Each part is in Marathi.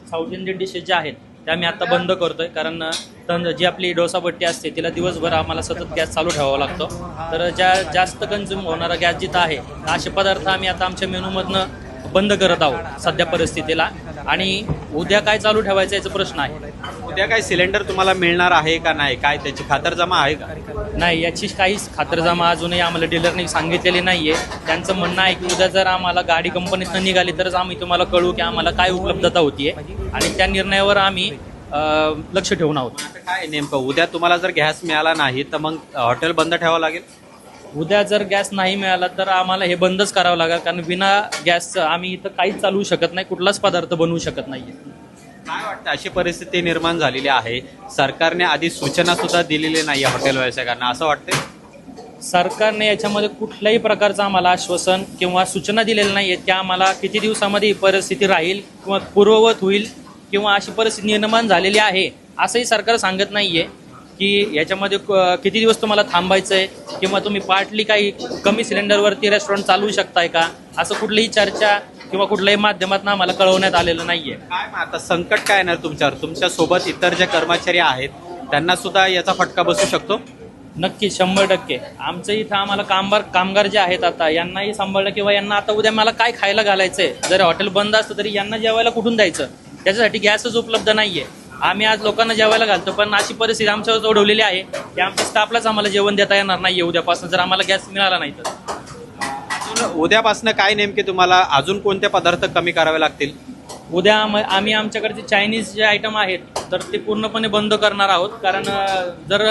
साऊथ इंडियन डिशेस ज्या आहेत त्या मी आता बंद करतोय, कारण जी आपली डोसाभट्टी असते तिला दिवसभर आम्हाला सतत गॅस चालू ठेवावा लागतो. तर ज्या जास्त कन्झ्युम होणारा गॅस जिथं आहे असे पदार्थ आम्ही आता आमच्या मेनूमधनं बंद करत आहोत सध्या परिस्थितीला. आणि उद्या काय चालू ठेवायचं याचा प्रश्न आहे. उद्या काय सिलेंडर तुम्हाला मिळणार आहे का नाही, काय त्याची खातरजमा आहे का? नाही, याची काहीच खातरजमा अजूनही आम्हाला डीलरने सांगितलेली नाही आहे. त्यांचं म्हणणं आहे की उद्या जर आम्हाला गाडी कंपनीतनं निघाली तरच आम्ही तुम्हाला कळू की आम्हाला काय उपलब्धता होती आहे, आणि त्या निर्णयावर आम्ही लक्ष ठेवून आहोत. आता काय नेमकं उद्या तुम्हाला जर गॅस मिळाला नाही तर मग हॉटेल बंद ठेवावं लागेल? उद्या जर गॅस नाही मिळाला तर आम्हाला हे बंदच करावं लागेल, कारण बिना गॅसचं आम्ही इथं काहीच चालवू शकत नाही, कुठलाच पदार्थ बनवू शकत नाही. काय वाटतं, अशी परिस्थिती निर्माण झालेली आहे, सरकारने आधी सूचना सुद्धा दिलेली नाही आहे हॉटेल व्यावसायिकांना, असं वाटतं? सरकारने याच्यामध्ये कुठल्याही प्रकारचं आम्हाला आश्वासन किंवा सूचना दिलेल्या नाही आहेत की आम्हाला किती दिवसामध्ये ही परिस्थिती राहील किंवा पूर्ववत होईल किंवा अशी परिस्थिती निर्माण झालेली आहे असंही सरकार सांगत नाही आहे की याच्यामध्ये किती दिवस तुम्हाला थांबायचं आहे किंवा तुम्ही पार्टली काही कमी सिलेंडरवरती रेस्टॉरंट चालवू शकताय का, असं कुठलीही चर्चा किंवा कुठल्याही माध्यमातून आम्हाला कळवण्यात आलेलं नाही आहे. काय मग आता संकट काय येणार तुमच्यावर? तुमच्यासोबत इतर जे कर्मचारी आहेत त्यांना सुद्धा याचा फटका बसू शकतो? नक्की 100%. आमचं इथं आम्हाला कामगार जे आहेत आता यांनाही सांभाळलं किंवा यांना आता उद्या मला काय खायला घालायचं आहे, जर हॉटेल बंद असतं तरी यांना जेवायला कुठून द्यायचं, त्याच्यासाठी गॅसच उपलब्ध नाही आहे. आम्ही आज लोकांना जेवायला घालतो, पण अशी परिस्थिती आमच्यावर ओढवलेली आहे की आमच्या स्टाफलाच आम्हाला जेवण देता येणार नाही आहे उद्यापासून, जर आम्हाला गॅस मिळाला नाही तर. उद्यापासून काय नेमके तुम्हाला अजून कोणते पदार्थ कमी करावे लागतील? उद्या आम्ही आमच्याकडचे चायनीज जे आयटम आहेत तर ते पूर्णपणे बंद करणार आहोत, कारण जर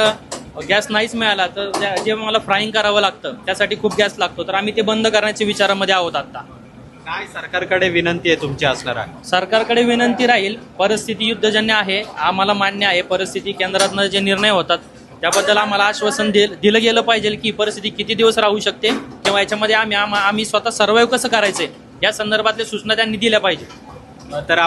गॅस नाहीच मिळाला तर जे मला फ्राईंग करावं लागतं त्यासाठी खूप गॅस लागतो, तर आम्ही ते बंद करण्याच्या विचारामध्ये आहोत आता. काय सरकारकडे विनंती आहे तुमची असणार आहे? सरकारकडे विनंती राहील, परिस्थिती युद्धजन्य आहे, आम्हाला मान्य आहे. परिस्थिती केंद्रातनं जे निर्णय होतात त्याबद्दल आम्हाला आश्वासन दिलं गेलं पाहिजे की परिस्थिती किती दिवस राहू शकते किंवा याच्यामध्ये आम्ही स्वतः सर्वाइव्ह कसं करायचं या संदर्भातल्या सूचना त्यांनी दिल्या पाहिजे. तर